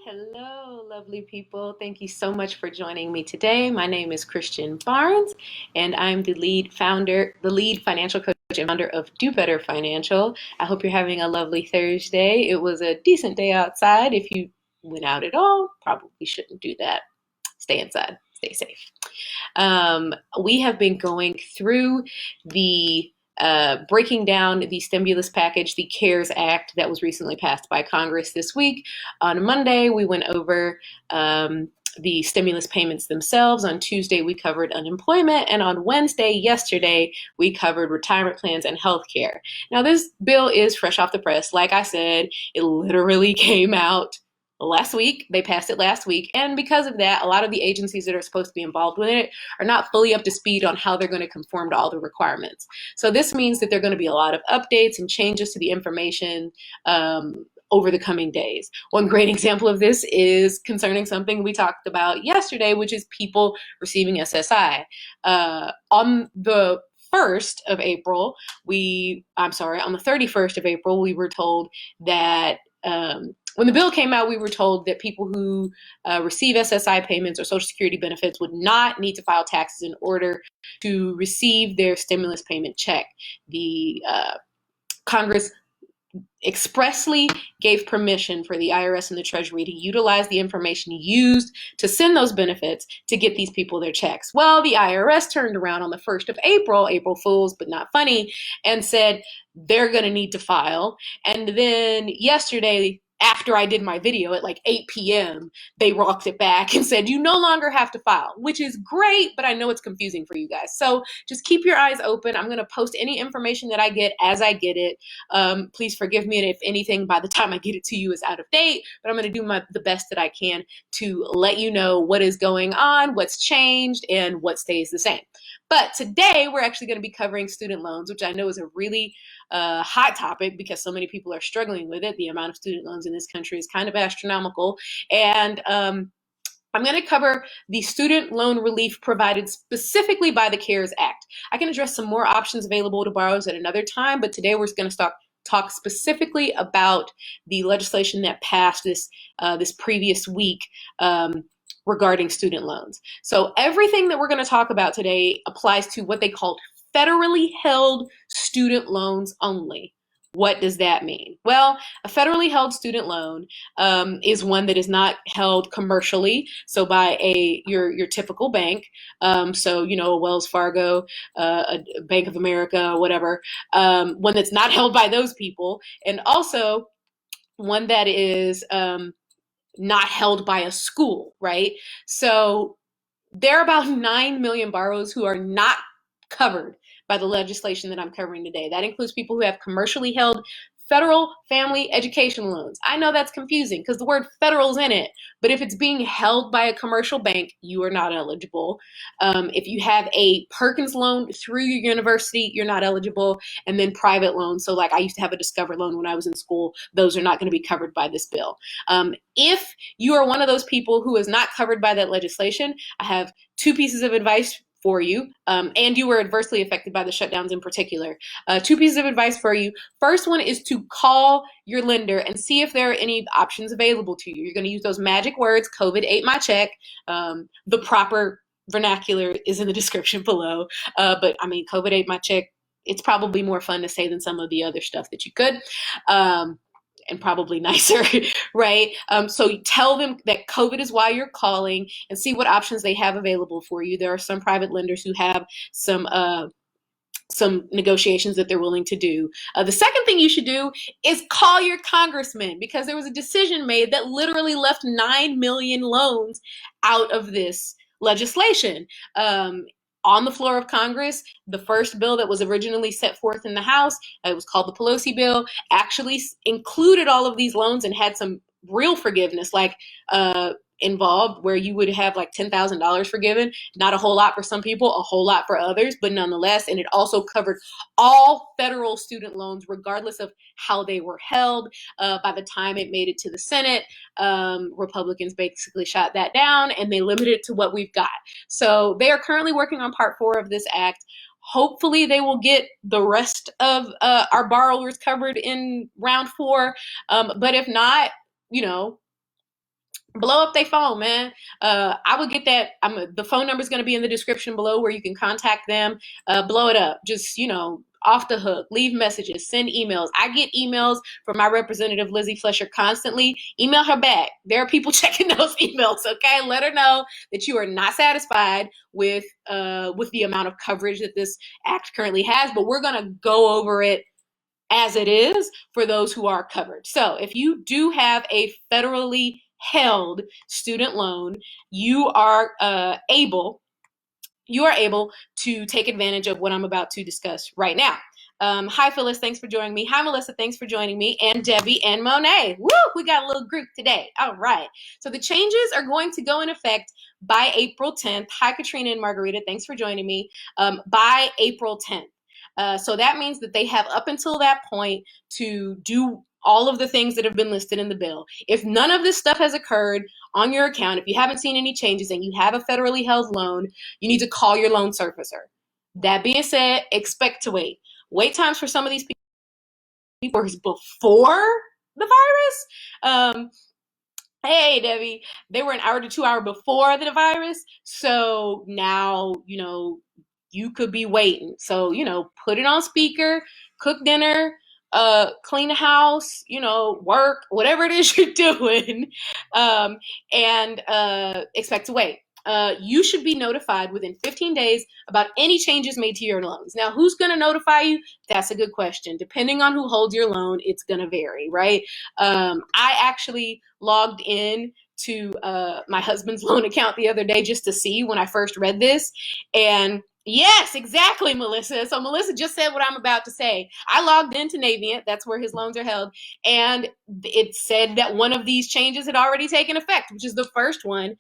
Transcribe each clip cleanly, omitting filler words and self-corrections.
Hello, lovely people. Thank you so much for joining me today. My name is Christian Barnes, and I'm the lead financial coach and founder of Do Better Financial. I hope you're having a lovely Thursday. It was a decent day outside. If you went out at all, probably shouldn't do that. Stay inside, stay safe. We have been going through the breaking down the stimulus package, the CARES Act that was recently passed by Congress this week. On Monday, we went over the stimulus payments themselves. On Tuesday, we covered unemployment. And on Wednesday, yesterday, we covered retirement plans and healthcare. Now, this bill is fresh off the press. Like I said, it literally came out last week. They passed it last week. And because of that, a lot of the agencies that are supposed to be involved with it are not fully up to speed on how they're going to conform to all the requirements. So this means that there are going to be a lot of updates and changes to the information over the coming days. One great example of this is concerning something we talked about yesterday, which is people receiving SSI. On the 1st of April, on the 31st of April, we were told that when the bill came out, we were told that people who receive SSI payments or Social Security benefits would not need to file taxes in order to receive their stimulus payment check. The Congress expressly gave permission for the IRS and the Treasury to utilize the information used to send those benefits to get these people their checks. Well, the IRS turned around on the 1st of April, April Fools, but not funny, and said they're going to need to file. And then yesterday, after I did my video at like 8 p.m., they rocked it back and said, you no longer have to file, which is great, but I know it's confusing for you guys. So just keep your eyes open. I'm going to post any information that I get as I get it. Please forgive me if anything by the time I get it to you is out of date, but I'm going to do the best that I can to let you know what is going on, what's changed, and what stays the same. But today we're actually going to be covering student loans, which I know is a really hot topic because so many people are struggling with it. The amount of student loans in this country is kind of astronomical. And I'm going to cover the student loan relief provided specifically by the CARES Act. I can address some more options available to borrowers at another time, but today we're going to talk specifically about the legislation that passed this previous week regarding student loans. So everything that we're going to talk about today applies to what they call federally held student loans only. What does that mean? Well, a federally held student loan is one that is not held commercially, so by your typical bank. So a Wells Fargo, a Bank of America, whatever. One that's not held by those people, and also one that is not held by a school, right? So there are about 9 million borrowers who are not covered by the legislation that I'm covering today. That includes people who have commercially held federal family education loans. I know that's confusing because the word federal is in it, but if it's being held by a commercial bank, you are not eligible. If you have a Perkins loan through your university, you're not eligible. And then private loans. So like I used to have a Discover loan when I was in school. Those are not going to be covered by this bill. If you are one of those people who is not covered by that legislation, I have 2 pieces of advice for you, and you were adversely affected by the shutdowns in particular. 2 pieces of advice for you. First one is to call your lender and see if there are any options available to you. You're going to use those magic words, COVID ate my check. The proper vernacular is in the description below. But I mean, COVID ate my check. It's probably more fun to say than some of the other stuff that you could. And probably nicer, right? So tell them that COVID is why you're calling and see what options they have available for you. There are some private lenders who have some negotiations that they're willing to do. The second thing you should do is call your congressman, because there was a decision made that literally left 9 million loans out of this legislation. On the floor of Congress, the first bill that was originally set forth in the House, it was called the Pelosi bill, actually included all of these loans and had some real forgiveness, like involved, where you would have like $10,000 forgiven. Not a whole lot for some people, a whole lot for others, but nonetheless. And it also covered all federal student loans, regardless of how they were held. By the time it made it to the Senate, Republicans basically shot that down and they limited it to what we've got. So they are currently working on Part 4 of this act. Hopefully they will get the rest of our borrowers covered in round 4. But if not, blow up their phone, man. I would get that. The phone number is going to be in the description below where you can contact them. Blow it up. Just, off the hook. Leave messages. Send emails. I get emails from my representative, Lizzie Flesher, constantly. Email her back. There are people checking those emails, okay? Let her know that you are not satisfied with the amount of coverage that this act currently has, but we're going to go over it as it is for those who are covered. So if you do have a federally held student loan, you are able to take advantage of what I'm about to discuss right now. Hi, Phyllis. Thanks for joining me. Hi, Melissa. Thanks for joining me. And Debbie and Monet. Woo! We got a little group today. All right. So the changes are going to go in effect by April 10th. Hi, Katrina and Margarita. Thanks for joining me. By April 10th. So that means that they have up until that point to do all of the things that have been listed in the bill. If none of this stuff has occurred on your account, if you haven't seen any changes and you have a federally held loan, you need to call your loan servicer. That being said, expect to wait. Wait times for some of these people before the virus. Hey, Debbie, they were an hour to 2 hours before the virus. So now, you could be waiting. So, put it on speaker, cook dinner, clean the house, work, whatever it is you're doing, and expect to wait. You should be notified within 15 days about any changes made to your loans. Now, who's going to notify you? That's a good question. Depending on who holds your loan, it's going to vary, right? I actually logged in to my husband's loan account the other day just to see when I first read this. And yes, exactly, Melissa. So Melissa just said what I'm about to say. I logged into Navient, that's where his loans are held, and it said that one of these changes had already taken effect, which is the first one.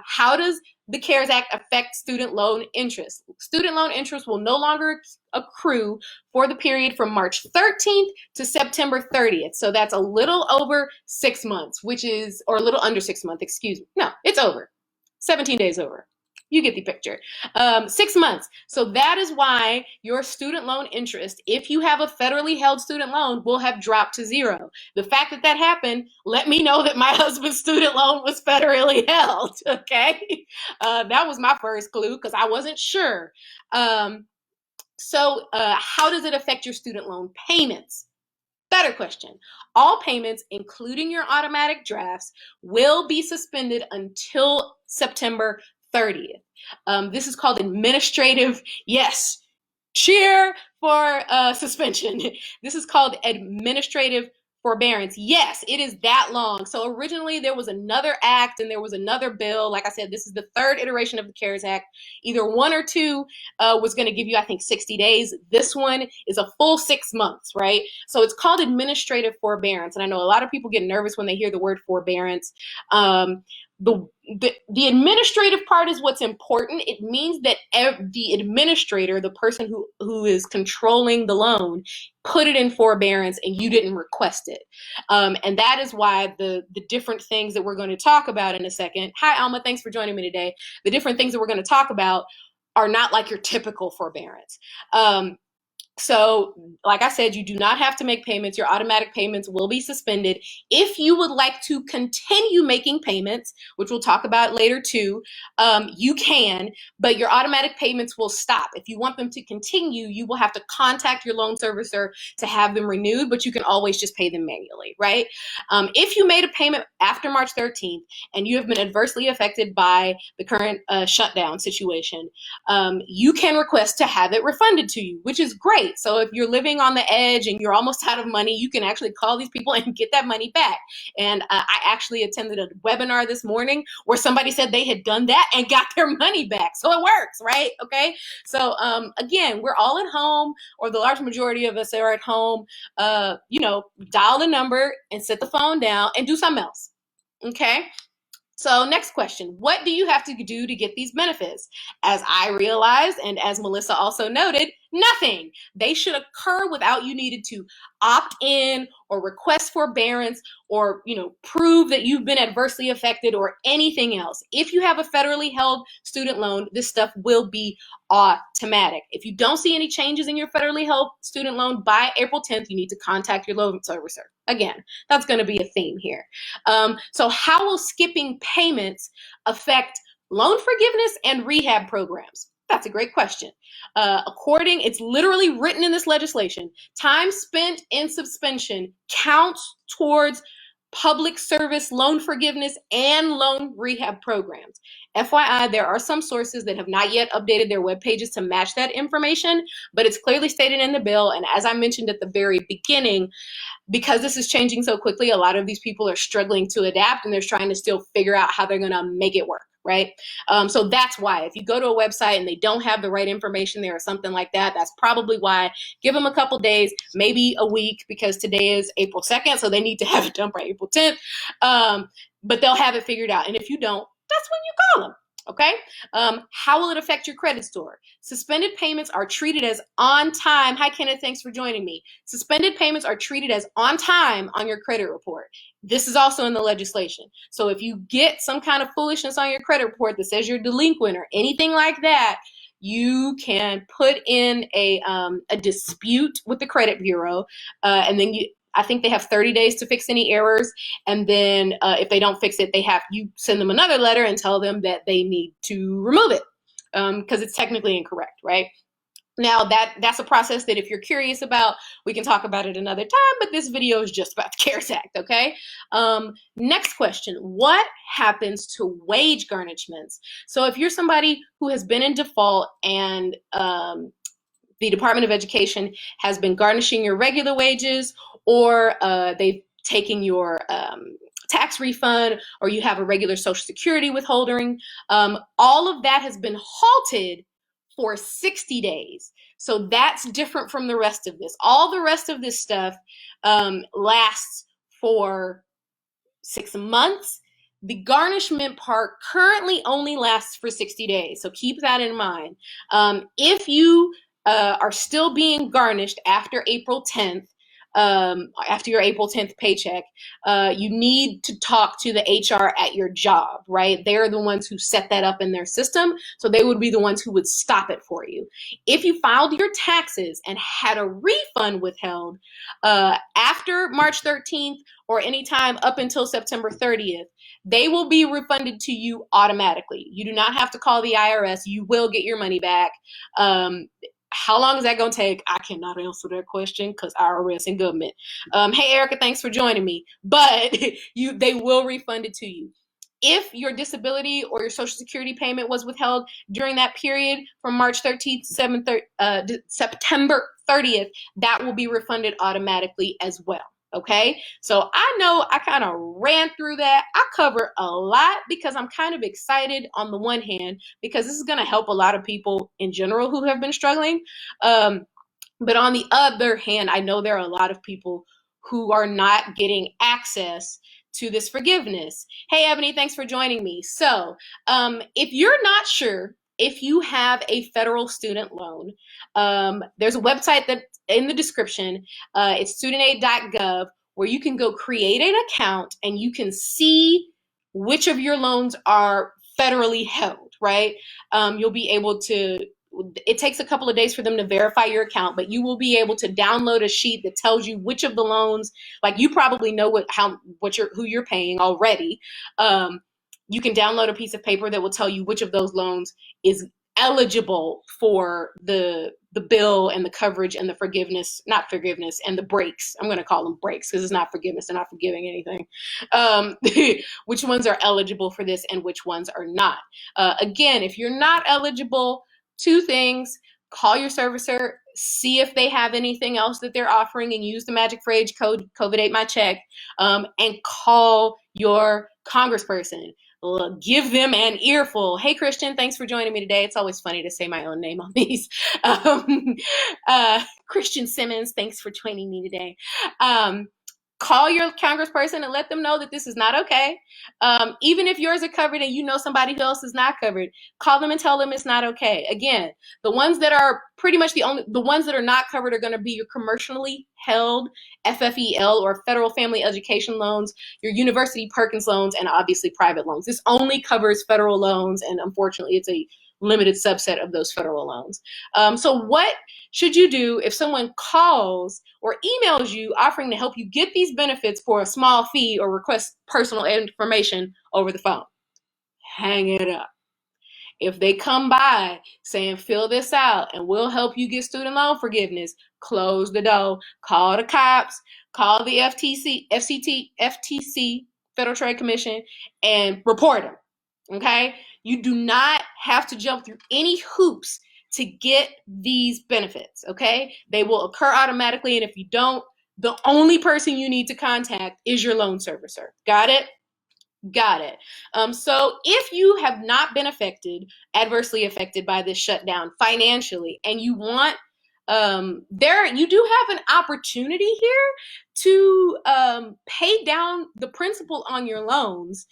How does the CARES Act affect student loan interest? Student loan interest will no longer accrue for the period from March 13th to September 30th. So that's a little over 6 months, or a little under 6 months, excuse me. No, it's over. 17 days over. You get the picture. 6 months. So that is why your student loan interest, if you have a federally held student loan, will have dropped to zero. The fact that that happened, let me know that my husband's student loan was federally held, okay? That was my first clue because I wasn't sure. So how does it affect your student loan payments? Better question. All payments, including your automatic drafts, will be suspended until September 30th. This is called administrative, yes, cheer for suspension. This is called administrative forbearance. Yes, it is that long. So originally there was another act and there was another bill. Like I said, this is the third iteration of the CARES Act. Either one or two was going to give you, I think, 60 days. This one is a full 6 months, right? So it's called administrative forbearance. And I know a lot of people get nervous when they hear the word forbearance. The administrative part is what's important. It means that the administrator, the person who is controlling the loan, put it in forbearance and you didn't request it. And that is why the different things that we're going to talk about in a second. Hi, Alma. Thanks for joining me today. The different things that we're going to talk about are not like your typical forbearance. So, like I said, you do not have to make payments. Your automatic payments will be suspended. If you would like to continue making payments, which we'll talk about later too, you can, but your automatic payments will stop. If you want them to continue, you will have to contact your loan servicer to have them renewed, but you can always just pay them manually, right? If you made a payment after March 13th and you have been adversely affected by the current shutdown situation, you can request to have it refunded to you, which is great. So if you're living on the edge and you're almost out of money, you can actually call these people and get that money back. And I actually attended a webinar this morning where somebody said they had done that and got their money back. So it works, right? Okay. So again, we're all at home, or the large majority of us are at home. Dial the number and set the phone down and do something else. Okay. So next question, what do you have to do to get these benefits? As I realized, and as Melissa also noted, Nothing. They should occur without you needed to opt in or request forbearance or, prove that you've been adversely affected or anything else. If you have a federally held student loan, this stuff will be automatic. If you don't see any changes in your federally held student loan by April 10th, you need to contact your loan servicer. Again, that's going to be a theme here. So how will skipping payments affect loan forgiveness and rehab programs? That's a great question. It's literally written in this legislation, time spent in suspension counts towards public service loan forgiveness and loan rehab programs. FYI, there are some sources that have not yet updated their web pages to match that information, but it's clearly stated in the bill. And as I mentioned at the very beginning, because this is changing so quickly, a lot of these people are struggling to adapt and they're trying to still figure out how they're going to make it work, right? So that's why if you go to a website and they don't have the right information there or something like that, that's probably why. Give them a couple days, maybe a week, because today is April 2nd, so they need to have it done by April 10th. But they'll have it figured out. And if you don't, that's when you call them. Okay. How will it affect your credit score? Suspended payments are treated as on time. Hi, Kenneth. Thanks for joining me. Suspended payments are treated as on time on your credit report. This is also in the legislation. So if you get some kind of foolishness on your credit report that says you're delinquent or anything like that, you can put in a dispute with the credit bureau, and then I think they have 30 days to fix any errors. And then if they don't fix it, you send them another letter and tell them that they need to remove it because it's technically incorrect, right? Now that's a process that if you're curious about, we can talk about it another time, but this video is just about the CARES Act, okay? Next question, what happens to wage garnishments? So if you're somebody who has been in default and the Department of Education has been garnishing your regular wages, or they've taken your tax refund, or you have a regular Social Security withholding, all of that has been halted for 60 days. So that's different from the rest of this. All the rest of this stuff lasts for 6 months. The garnishment part currently only lasts for 60 days. So keep that in mind. If you are still being garnished after April 10th, after your April 10th paycheck, you need to talk to the HR at your job, right? They're the ones who set that up in their system, so they would be the ones who would stop it for you. If you filed your taxes and had a refund withheld after March 13th or anytime up until September 30th, they will be refunded to you automatically. You do not have to call the IRS. You will get your money back. How long is that going to take? I cannot answer that question because IRS and government. Hey, Erica, thanks for joining me. But they will refund it to you. If your disability or your Social Security payment was withheld during that period from March 13th to September 30th, that will be refunded automatically as well. Okay, so I know I kind of ran through that. I covered a lot because I'm kind of excited on the one hand, because this is going to help a lot of people in general who have been struggling. But on the other hand, I know there are a lot of people who are not getting access to this forgiveness. Hey, Ebony, thanks for joining me. So if you're not sure if you have a federal student loan, there's a website that's in the description. It's studentaid.gov, where you can go create an account and you can see which of your loans are federally held, right? You'll be able to, it takes a couple of days for them to verify your account, but you will be able to download a sheet that tells you which of the loans, like you probably know who you're paying already. You can download a piece of paper that will tell you which of those loans is eligible for the bill and the coverage and the forgiveness, not forgiveness, and the breaks. I'm going to call them breaks because it's not forgiveness. They're not forgiving anything. Which ones are eligible for this and which ones are not. Again, if you're not eligible, 2 things. Call your servicer, see if they have anything else that they're offering, and use the magic phrase code COVID ate my check, and call your congressperson. Give them an earful. Hey, Christian, thanks for joining me today. It's always funny to say my own name on these. Christian Simmons, thanks for joining me today. Call your congressperson and let them know that this is not okay. Even if yours are covered and you know somebody else is not covered, call them and tell them it's not okay. Again, the ones that are pretty much the ones that are not covered are going to be your commercially held FFEL or federal family education loans, your university Perkins loans, and obviously private loans. This only covers federal loans, and unfortunately, it's a limited subset of those federal loans. So what should you do if someone calls or emails you offering to help you get these benefits for a small fee or request personal information over the phone? Hang it up. If they come by saying, fill this out and we'll help you get student loan forgiveness, close the door, call the cops, call the FTC, Federal Trade Commission, and report them. Okay? You do not have to jump through any hoops to get these benefits. Okay? They will occur automatically, and if you don't, the only person you need to contact is your loan servicer. Got it? Got it. So if you have not been adversely affected by this shutdown financially, and you want, you do have an opportunity here to pay down the principal on your loans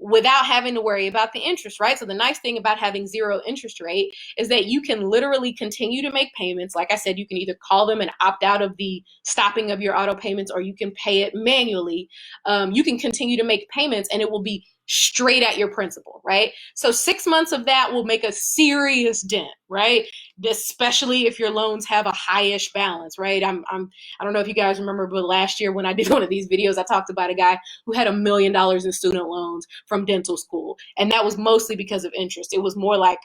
without having to worry about the interest, right? So the nice thing about having zero interest rate is that you can literally continue to make payments. Like I said, you can either call them and opt out of the stopping of your auto payments, or you can pay it manually. You can continue to make payments and it will be straight at your principal, right? So 6 months of that will make a serious dent, right? Especially if your loans have a high-ish balance, right? I don't know if you guys remember, but last year when I did one of these videos, I talked about a guy who had $1 million in student loans from dental school, and that was mostly because of interest. It was more like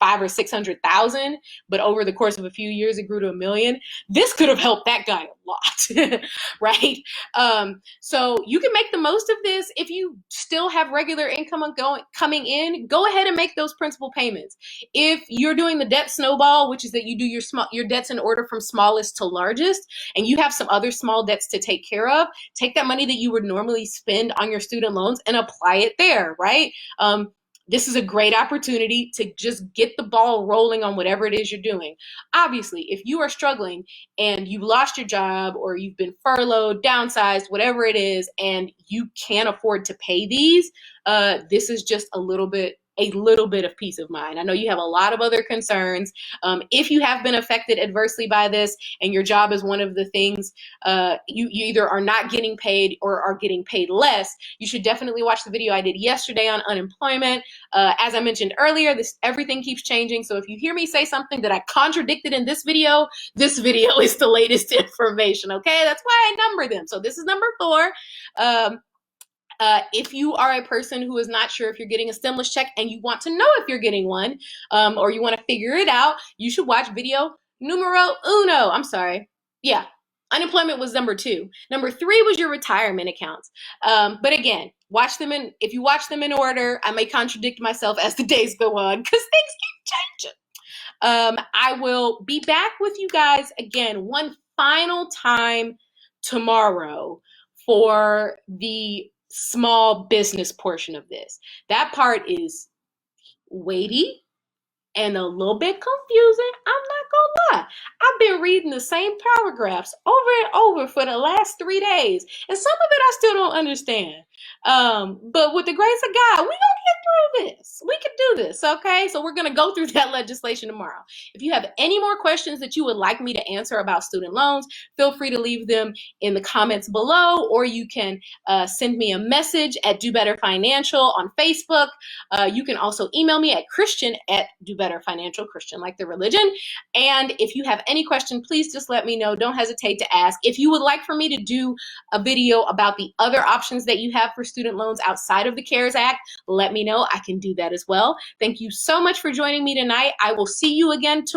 500,000 or 600,000, but over the course of a few years, it grew to $1 million. This could have helped that guy a lot, right? So you can make the most of this. If you still have regular income coming in, go ahead and make those principal payments. If you're doing the debt snowball, which is that you do your debts in order from smallest to largest, and you have some other small debts to take care of, take that money that you would normally spend on your student loans and apply it there, right? This is a great opportunity to just get the ball rolling on whatever it is you're doing. Obviously, if you are struggling and you lost your job or you've been furloughed, downsized, whatever it is, and you can't afford to pay these, this is just a little bit of peace of mind. I know you have a lot of other concerns. If you have been affected adversely by this and your job is one of the things you either are not getting paid or are getting paid less, you should definitely watch the video I did yesterday on unemployment. As I mentioned earlier, everything keeps changing. So if you hear me say something that I contradicted in this video is the latest information. Okay, that's why I number them. So this is number 4. If you are a person who is not sure if you're getting a stimulus check and you want to know if you're getting one, or you want to figure it out, you should watch video numero uno. I'm sorry. Yeah. Unemployment was number 2. Number 3 was your retirement accounts. But again, if you watch them in order, I may contradict myself as the days go on because things keep changing. I will be back with you guys again one final time tomorrow for the small business portion of this. That part is weighty and a little bit confusing. I'm not gonna lie. I've been reading the same paragraphs over and over for the last 3 days, and some of it I still don't understand. But with the grace of God, we're gonna get through this. We can do this, okay? So we're gonna go through that legislation tomorrow. If you have any more questions that you would like me to answer about student loans, feel free to leave them in the comments below, or you can send me a message at Do Better Financial on Facebook. You can also email me at Christian@DoBetterFinancial, Christian like the religion. And if you have any question, please just let me know. Don't hesitate to ask. If you would like for me to do a video about the other options that you have for student loans outside of the CARES Act, let me know. I can do that as well. Thank you so much for joining me tonight. I will see you again tomorrow.